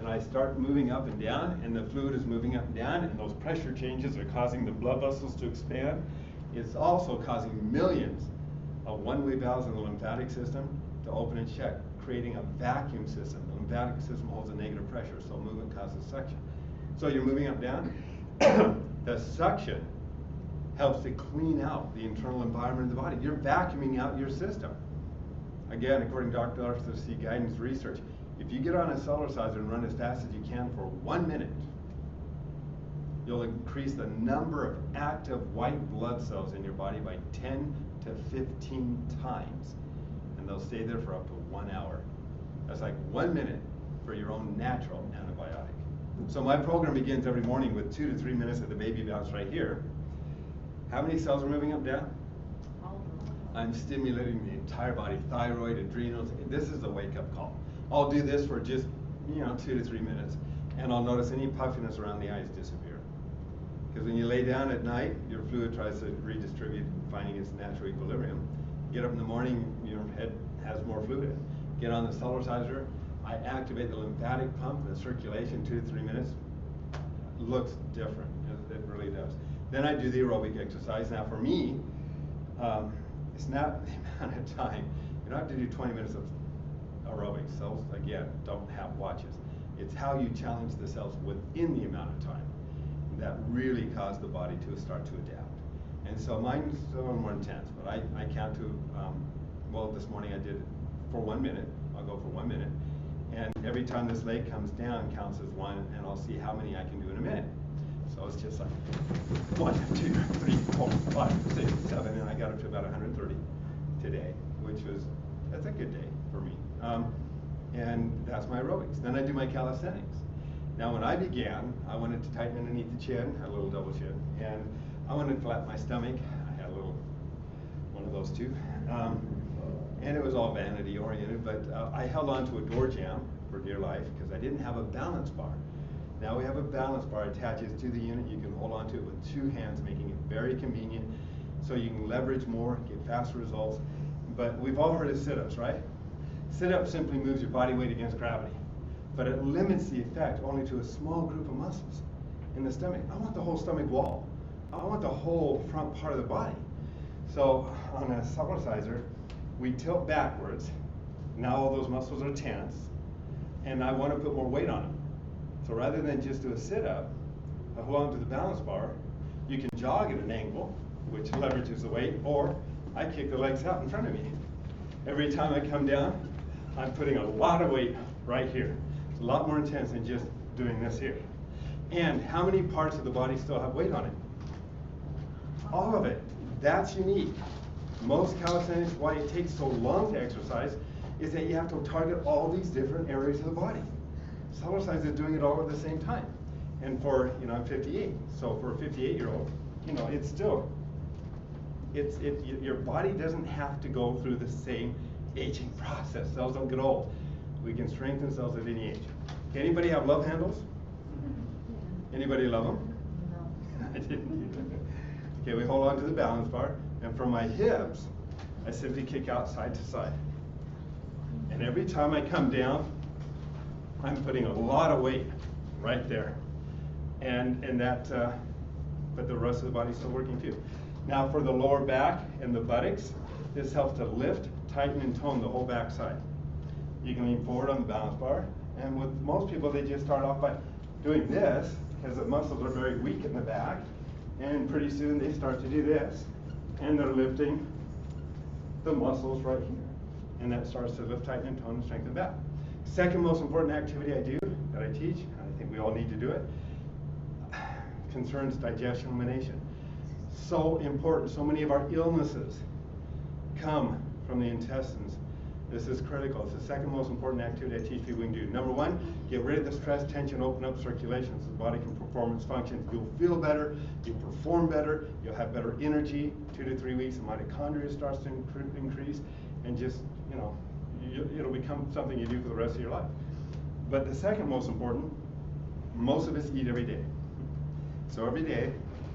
and I start moving up and down, and the fluid is moving up and down, and those pressure changes are causing the blood vessels to expand, it's also causing millions of one-way valves in the lymphatic system to open and shut, creating a vacuum system. The lymphatic system holds a negative pressure, so movement causes suction. So you're moving up and down. The suction helps to clean out the internal environment of the body. You're vacuuming out your system. Again, according to Dr. Arthur C. Guyton's research, if you get on a Cellology and run as fast as you can for 1 minute, you'll increase the number of active white blood cells in your body by 10 to 15 times. And they'll stay there for up to 1 hour. That's like 1 minute for your own natural antibiotic. So my program begins every morning with 2 to 3 minutes of the baby bounce right here. How many cells are moving up and down? I'm stimulating the entire body, thyroid, adrenals. This is a wake-up call. I'll do this for just 2 to 3 minutes, and I'll notice any puffiness around the eyes disappear. Because when you lay down at night, your fluid tries to redistribute, finding its natural equilibrium. Get up in the morning, your head has more fluid in it. Get on the Cellology, I activate the lymphatic pump and the circulation 2 to 3 minutes. It looks different, it really does. Then I do the aerobic exercise. Now for me, it's not the amount of time. You don't have to do 20 minutes of aerobics. Cells, again, don't have watches. It's how you challenge the cells within the amount of time that really cause the body to start to adapt. And so mine's a little more intense, but I count to, well, this morning I did it for 1 minute. I'll go for 1 minute. And every time this leg comes down counts as one, and I'll see how many I can do in a minute. So it's just like 1, 2, 3, 4, 5, 6, 7, and I got up to about 130 today, that's a good day for me. And that's my aerobics. Then I do my calisthenics. Now when I began, I wanted to tighten underneath the chin, had a little double chin, and I wanted to flatten my stomach. I had a little one of those too. And it was all vanity oriented, but I held on to a door jamb for dear life because I didn't have a balance bar. Now we have a balance bar attaches to the unit. You can hold on to it with 2 hands, making it very convenient so you can leverage more, get faster results. But we've all heard of sit-ups, right? Sit-up simply moves your body weight against gravity, but it limits the effect only to a small group of muscles in the stomach. I want the whole stomach wall. I want the whole front part of the body. So on a Cellology, we tilt backwards. Now all those muscles are tense, and I want to put more weight on them. So rather than just do a sit-up, I hold on to the balance bar. You can jog at an angle, which leverages the weight, or I kick the legs out in front of me. Every time I come down, I'm putting a lot of weight right here. It's a lot more intense than just doing this here. And how many parts of the body still have weight on it? All of it. That's unique. Most calisthenics, why it takes so long to exercise, is that you have to target all these different areas of the body. Cellology is doing it all at the same time. And for, I'm 58, so for a 58-year-old, it's still, your body doesn't have to go through the same aging process. Cells don't get old. We can strengthen cells at any age. Anybody have love handles? Anybody love them? No. I didn't either. Okay, we hold on to the balance bar, and from my hips, I simply kick out side to side. And every time I come down, I'm putting a lot of weight right there. And that, but the rest of the body's still working too. Now for the lower back and the buttocks, this helps to lift, tighten, and tone the whole back side. You can lean forward on the balance bar, and with most people, they just start off by doing this, because the muscles are very weak in the back, and pretty soon they start to do this, and they're lifting the muscles right here. And that starts to lift, tighten, and tone, and strengthen the back. Second most important activity I do, that I teach, and I think we all need to do it, concerns digestion elimination. So important. So many of our illnesses come from the intestines. This is critical. It's the second most important activity I teach people can do. Number one, get rid of the stress, tension, open up circulation so the body can perform its functions. You'll feel better, you'll perform better, you'll have better energy. 2 to 3 weeks, the mitochondria starts to increase, and just, you know, it'll become something you do for the rest of your life. But the second most important, most of us eat every day. So every day,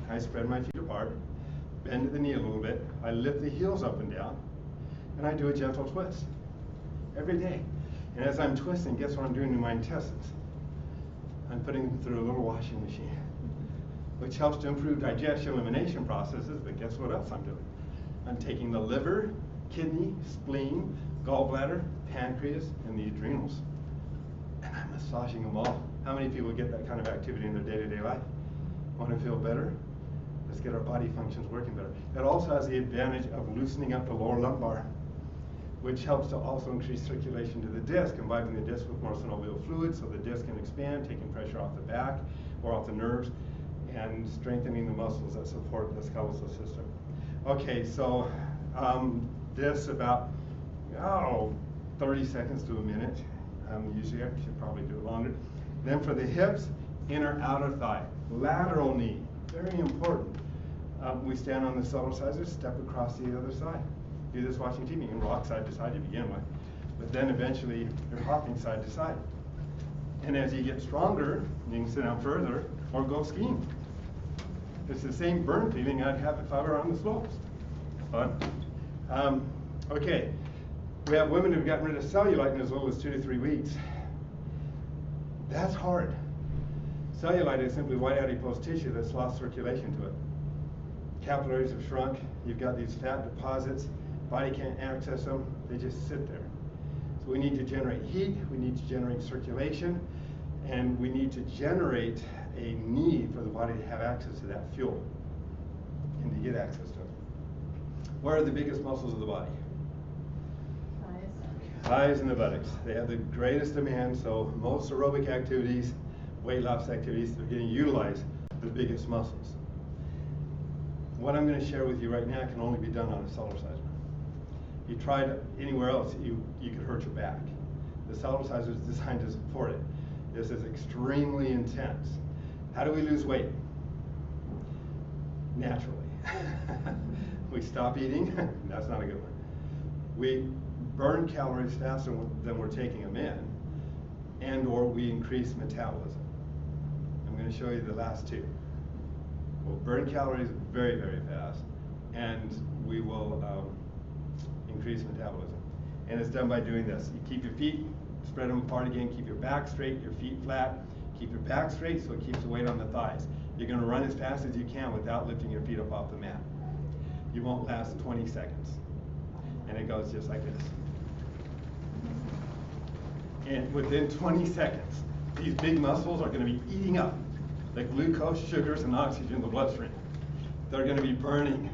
I spread my feet apart, bend the knee a little bit, I lift the heels up and down, and I do a gentle twist. Every day. And as I'm twisting, guess what I'm doing to my intestines? I'm putting them through a little washing machine, which helps to improve digestion elimination processes, but guess what else I'm doing? I'm taking the liver, kidney, spleen, gallbladder, pancreas, and the adrenals, and I'm massaging them all. How many people get that kind of activity in their day-to-day life? Want to feel better? Let's get our body functions working better. That also has the advantage of loosening up the lower lumbar, which helps to also increase circulation to the disc, imbibing the disc with more synovial fluid so the disc can expand, taking pressure off the back or off the nerves, and strengthening the muscles that support the skeletal system. Okay, so this about 30 seconds to a minute. Usually I should probably do it longer. Then for the hips, inner outer thigh, lateral knee, very important. We stand on the Cellology, step across the other side. Do this watching TV. You can rock side to side to begin with, but then eventually you're hopping side to side. And as you get stronger, you can sit down further or go skiing. It's the same burn feeling I'd have if I were on the slopes. Fun. Okay, we have women who've gotten rid of cellulite in as little as 2 to 3 weeks. That's hard. Cellulite is simply white adipose tissue that's lost circulation to it. Capillaries have shrunk. You've got these fat deposits. Body can't access them. They just sit there. So we need to generate heat. We need to generate circulation. And we need to generate a need for the body to have access to that fuel and to get access to it. Where are the biggest muscles of the body? Thighs and the buttocks. They have the greatest demand, so most aerobic activities, weight loss activities, they're getting utilized the biggest muscles. What I'm going to share with you right now can only be done on a Cellology. You tried anywhere else, you could hurt your back. The Cellology is designed to support it. This is extremely intense. How do we lose weight? Naturally. We stop eating. That's not a good one. We burn calories faster than we're taking them in, and or we increase metabolism. I'm going to show you the last two. We'll burn calories very, very fast, and we will increase metabolism. And it's done by doing this. You keep your feet, spread them apart again, keep your back straight, your feet flat, keep your back straight so it keeps the weight on the thighs. You're going to run as fast as you can without lifting your feet up off the mat. You won't last 20 seconds. And it goes just like this. And within 20 seconds, these big muscles are going to be eating up the glucose, sugars, and oxygen in the bloodstream. They're going to be burning.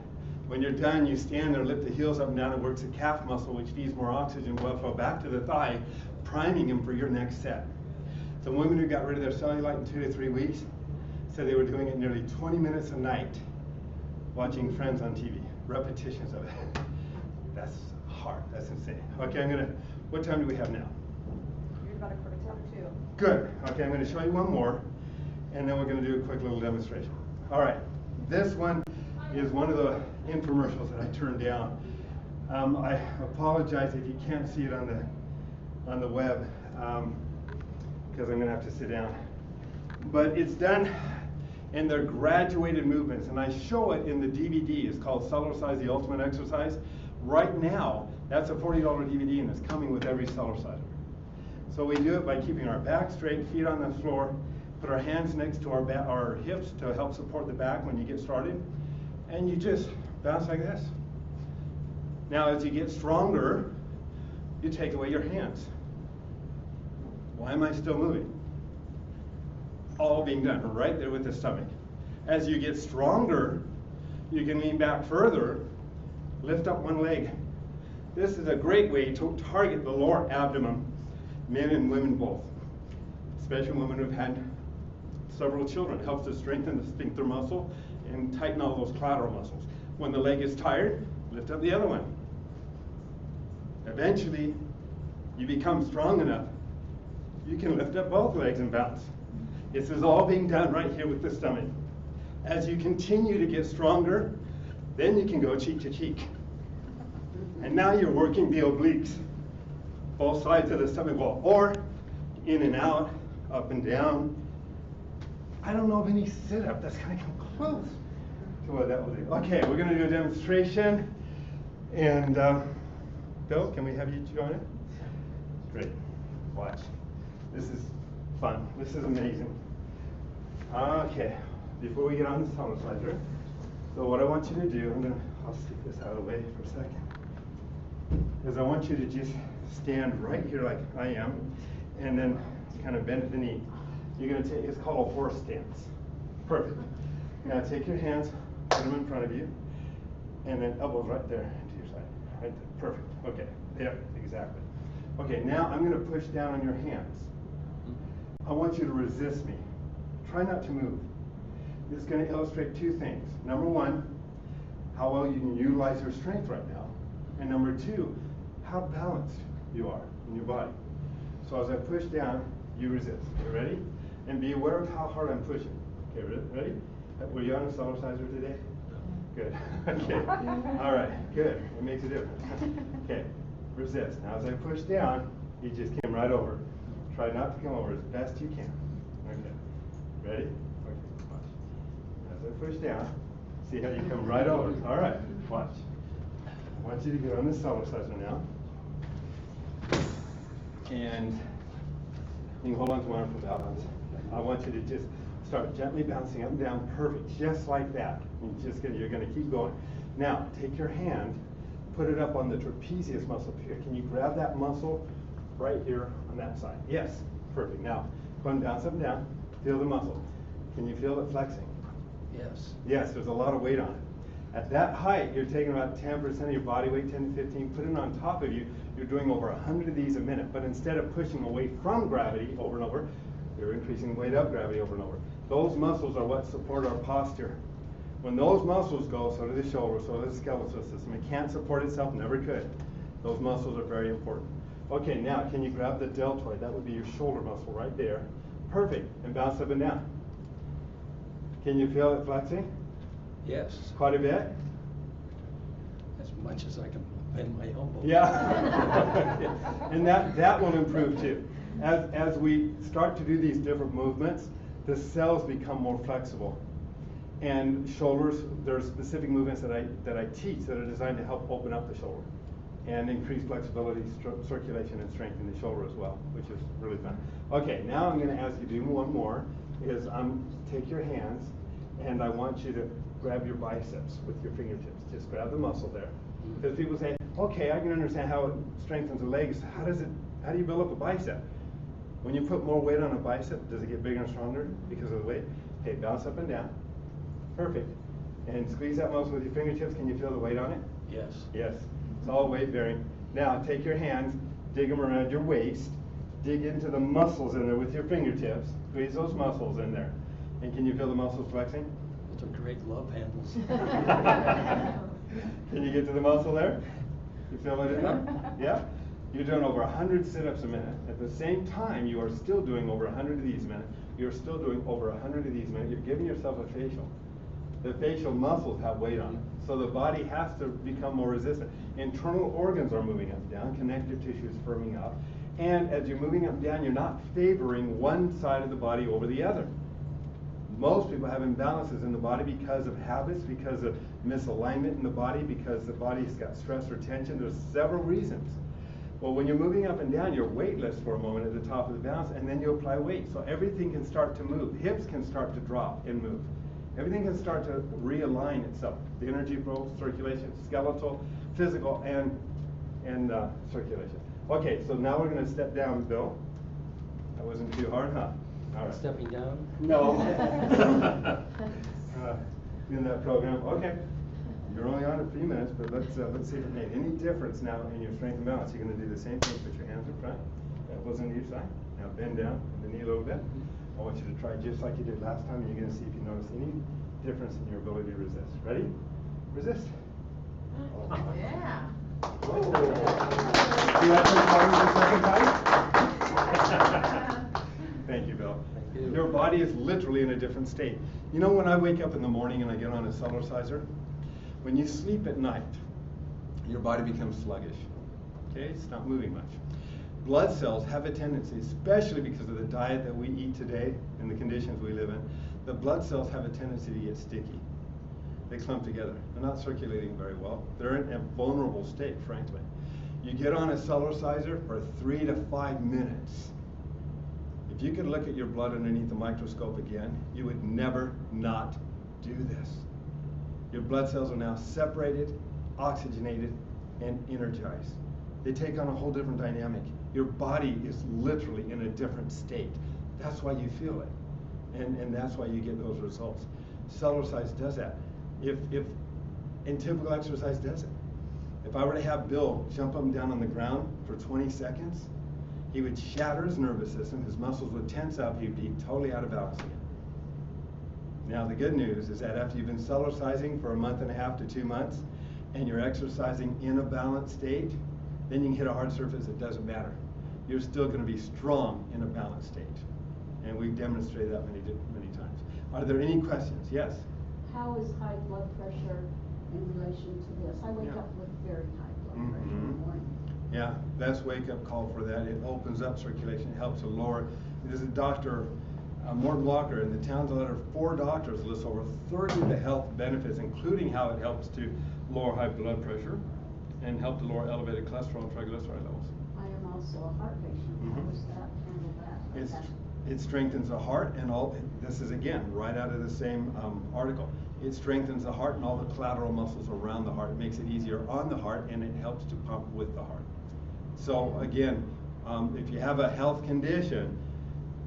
When you're done, you stand there, lift the heels up and down, and works the calf muscle, which feeds more oxygen blood flow back to the thigh, priming them for your next set. So women who got rid of their cellulite in 2 to 3 weeks said they were doing it nearly 20 minutes a night, watching Friends on TV, repetitions of it. That's hard. That's insane. Okay, what time do we have now? You're about 1:45. Good. Okay, I'm going to show you one more, and then we're going to do a quick little demonstration. All right. This one is one of the infomercials that I turned down. I apologize if you can't see it on the web, because I'm going to have to sit down. But it's done And they're graduated movements, and I show it in the DVD. It's called Cellology, the Ultimate Exercise. Right now, that's a $40 DVD, and it's coming with every Cellology. So we do it by keeping our back straight, feet on the floor, put our hands next to our hips to help support the back when you get started, and you just bounce like this. Now, as you get stronger, you take away your hands. Why am I still moving? All being done right there with the stomach. As you get stronger, you can lean back further, lift up one leg. This is a great way to target the lower abdomen, men and women both, especially women who've had several children. It helps to strengthen the sphincter muscle and tighten all those collateral muscles. When the leg is tired, lift up the other one. Eventually, you become strong enough, you can lift up both legs and bounce. This is all being done right here with the stomach. As you continue to get stronger, then you can go cheek to cheek. And now you're working the obliques, both sides of the stomach wall, or in and out, up and down. I don't know of any sit-up that's going to come close to what that will do. Okay, we're going to do a demonstration. And Bill, can we have you join it? Great. Watch. This is fun. This is amazing. Okay, before we get on the Cellology, so what I want you to do, I'll stick this out of the way for a second, is I want you to just stand right here like I am, and then kind of bend the knee. You're going to take, it's called a horse stance. Perfect. Now take your hands, put them in front of you, and then elbows right there to your side. Right there. Perfect. Okay, there, exactly. Okay, now I'm going to push down on your hands. I want you to resist me. Try not to move. This is going to illustrate two things. Number one, how well you can utilize your strength right now. And number two, how balanced you are in your body. So as I push down, you resist. Okay, ready? And be aware of how hard I'm pushing. Okay, ready? Were you on a Cellology today? Good. Okay. All right, good. It makes a difference. Okay, resist. Now as I push down, you just came right over. Try not to come over as best you can. Okay. Ready? Okay, watch. As I push down, see how you come right over. All right, watch. I want you to get on this Cellology now. And you can hold on to my arm for balance. I want you to just start gently bouncing up and down. Perfect, just like that. You're going to keep going. Now, take your hand, put it up on the trapezius muscle here. Can you grab that muscle right here on that side? Yes, perfect. Now, go and bounce up and down. Feel the muscle. Can you feel it flexing? Yes. Yes, there's a lot of weight on it. At that height, you're taking about 10% of your body weight, 10 to 15, put it on top of you. You're doing over 100 of these a minute, but instead of pushing away from gravity over and over, you're increasing the weight of gravity over and over. Those muscles are what support our posture. When those muscles go, so do the shoulders, so does the skeletal system. It can't support itself, never could. Those muscles are very important. Okay, now can you grab the deltoid? That would be your shoulder muscle right there. Perfect, and bounce up and down. Can you feel it flexing? Yes. Quite a bit? As much as I can bend my elbow. Yeah. And that will improve too. As we start to do these different movements, the cells become more flexible. And shoulders, there are specific movements that I teach that are designed to help open up the shoulder and increase flexibility, circulation, and strength in the shoulder as well, which is really fun. Okay, now I'm going to ask you to do one more. Take your hands, and I want you to grab your biceps with your fingertips. Just grab the muscle there. Because people say, okay, I can understand how it strengthens the legs. How do you build up a bicep? When you put more weight on a bicep, does it get bigger and stronger because of the weight? Okay, bounce up and down. Perfect. And squeeze that muscle with your fingertips. Can you feel the weight on it? Yes. Yes. It's all weight bearing. Now take your hands, dig them around your waist, dig into the muscles in there with your fingertips. Squeeze those muscles in there. And can you feel the muscles flexing? Those are great love handles. Can you get to the muscle there? You feel it in there? Yeah? You're doing over 100 sit-ups a minute. At the same time, you are still doing over 100 of these a minute. You're still doing over 100 of these a minute. You're giving yourself a facial. The facial muscles have weight on them. So the body has to become more resistant. Internal organs are moving up and down. Connective tissue is firming up. And as you're moving up and down, you're not favoring one side of the body over the other. Most people have imbalances in the body because of habits, because of misalignment in the body, because the body's got stress or tension. There's several reasons. Well, when you're moving up and down, you're weightless for a moment at the top of the balance, and then you apply weight. So everything can start to move. Hips can start to drop and move. Everything can start to realign itself. The energy flow, circulation, skeletal, physical, and circulation. Okay, so now we're going to step down, Bill. That wasn't too hard, huh? All right. Stepping down? No. In that program. Okay. You're only on a few minutes, but let's see if it made any difference now in your strength and balance. You're going to do the same thing. Put your hands in front, elbows on each side. Now bend down the knee a little bit. I want you to try just like you did last time, and you're going to see if you notice any difference in your ability to resist. Ready? Resist. Oh. Yeah. Oh. See that come harder the second time? Thank you, Bill. Thank you. Your body is literally in a different state. You know, when I wake up in the morning and I get on a Cellology, when you sleep at night, your body becomes sluggish. Okay, it's not moving much. Blood cells have a tendency, especially because of the diet that we eat today and the conditions we live in, the blood cells have a tendency to get sticky. They clump together. They're not circulating very well. They're in a vulnerable state, frankly. You get on a Cellology for 3 to 5 minutes. If you could look at your blood underneath the microscope again, you would never not do this. Your blood cells are now separated, oxygenated, and energized. They take on a whole different dynamic. Your body is literally in a different state. That's why you feel it. And that's why you get those results. Cellology does that. And typical exercise does it. If I were to have Bill jump up and down on the ground for 20 seconds, he would shatter his nervous system, his muscles would tense up, he'd be totally out of balance again. Now the good news is that after you've been Cellologying for a month and a half to 2 months, and you're exercising in a balanced state, then you can hit a hard surface, it doesn't matter. You're still going to be strong in a balanced state. And we've demonstrated that many times. Are there any questions? Yes? How is high blood pressure in relation to this? I wake up with very high blood pressure in the morning. Yeah, that's wake-up call for that. It opens up circulation, it helps to lower. There's a doctor, Morton Walker, in the Townsend letter, 4 doctors list over 30 of the health benefits, including how it helps to lower high blood pressure and help to lower elevated cholesterol and triglyceride levels. I am also a heart patient. How does that handle that? It strengthens the heart and all. This is again right out of the same article. It strengthens the heart and all the collateral muscles around the heart. It makes it easier on the heart, and it helps to pump with the heart. So again, if you have a health condition,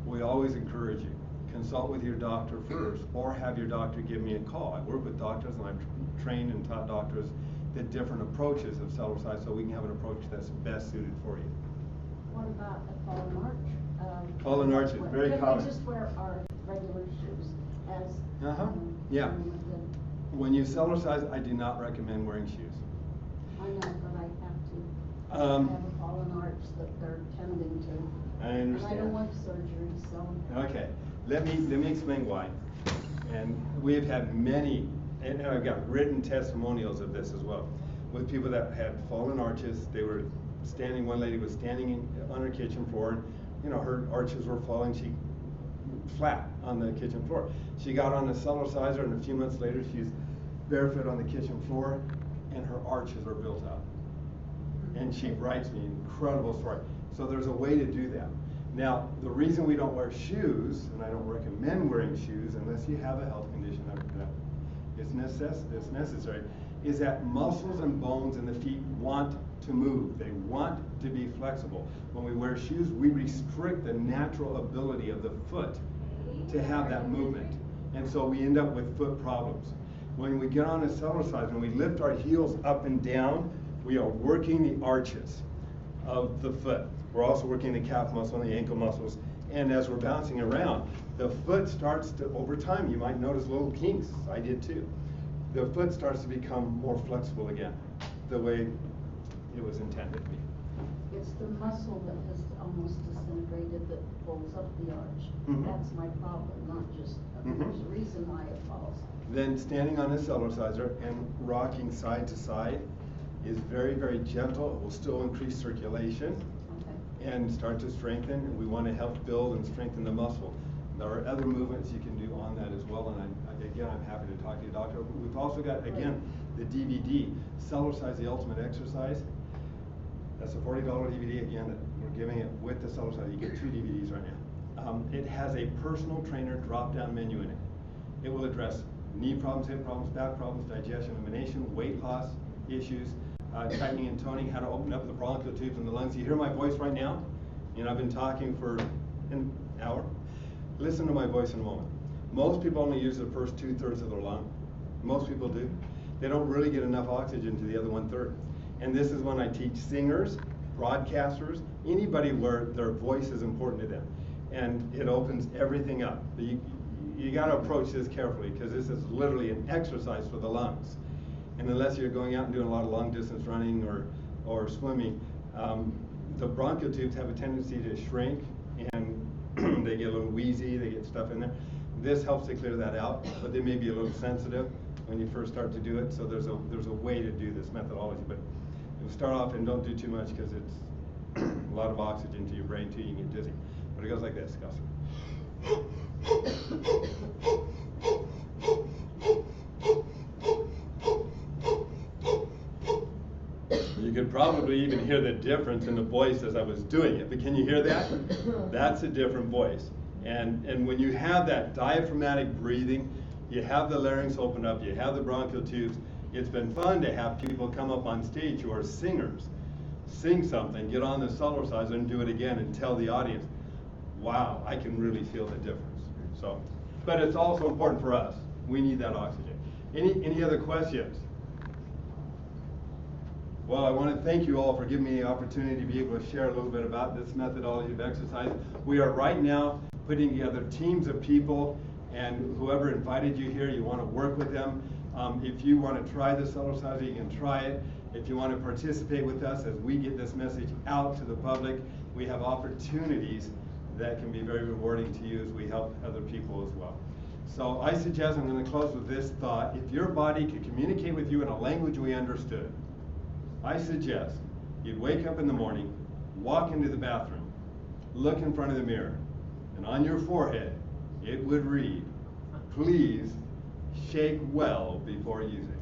we always encourage you, consult with your doctor first, or have your doctor give me a call. I work with doctors, and I've trained and taught doctors the different approaches of Cellology, so we can have an approach that's best suited for you. What about a fallen arch? Fallen arch is very common. Can we just wear our regular shoes as? Yeah. When you Cellology, I do not recommend wearing shoes. I know, but I have to. I have a fallen arch that they're tending to. I understand. And I don't want surgery, so. Okay, let me explain why. And we have had many, and I've got written testimonials of this as well, with people that had fallen arches. They were standing, one lady was standing on her kitchen floor, and her arches were falling, she flat on the kitchen floor. She got on a Cellology, and a few months later she's barefoot on the kitchen floor, and her arches are built up. And she writes me an incredible story. So there's a way to do that. Now, the reason we don't wear shoes, and I don't recommend wearing shoes unless you have a health condition that is necessary, is that muscles and bones in the feet want to move. They want to be flexible. When we wear shoes, we restrict the natural ability of the foot to have that movement. And so we end up with foot problems. When we get on a Cellology, when we lift our heels up and down, we are working the arches of the foot. We're also working the calf muscle and the ankle muscles. And as we're bouncing around, the foot starts to, over time, you might notice little kinks. I did too. The foot starts to become more flexible again, the way it was intended to be. It's the muscle that has almost disintegrated that pulls up the arch. That's my problem, not just, there's a reason why it falls. Then standing on a Cellology and rocking side to side is very, very gentle. It will still increase circulation and start to strengthen. And we want to help build and strengthen the muscle. There are other movements you can do on that as well, and again, I'm happy to talk to you, doctor. We've also got, again, the DVD, Cellulosize the Ultimate Exercise. That's a $40 DVD, again, that we're giving it with the Cellulosize. You get 2 DVDs right now. It has a personal trainer drop-down menu in it. It will address knee problems, hip problems, back problems, digestion, elimination, weight loss issues, tightening and toning, how to open up the bronchial tubes and the lungs. You hear my voice right now? You know, I've been talking for an hour. Listen to my voice in a moment. Most people only use the first 2/3 of their lung. Most people do. They don't really get enough oxygen to the other 1/3. And this is when I teach singers, broadcasters, anybody where their voice is important to them. And it opens everything up. You got to approach this carefully, because this is literally an exercise for the lungs. And unless you're going out and doing a lot of long distance running or swimming, the bronchial tubes have a tendency to shrink, and they get a little wheezy, they get stuff in there. This helps to clear that out, but they may be a little sensitive when you first start to do it. So there's a way to do this methodology, but you'll start off and don't do too much, because it's a lot of oxygen to your brain too. You can get dizzy. But it goes like this. It goes. You could probably even hear the difference in the voice as I was doing it, but can you hear that? That's a different voice. And when you have that diaphragmatic breathing, you have the larynx open up, you have the bronchial tubes. It's been fun to have people come up on stage who are singers, sing something, get on the Cellulosizer and do it again and tell the audience, wow, I can really feel the difference. So, but it's also important for us. We need that oxygen. Any other questions? Well, I want to thank you all for giving me the opportunity to be able to share a little bit about this methodology of exercise. We are right now putting together teams of people, and whoever invited you here, you want to work with them. If you want to try the Cellulosizer, you can try it. If you want to participate with us as we get this message out to the public, we have opportunities that can be very rewarding to you as we help other people as well. So I suggest, I'm going to close with this thought. If your body could communicate with you in a language we understood, I suggest you'd wake up in the morning, walk into the bathroom, look in front of the mirror, and on your forehead, it would read, please shake well before using.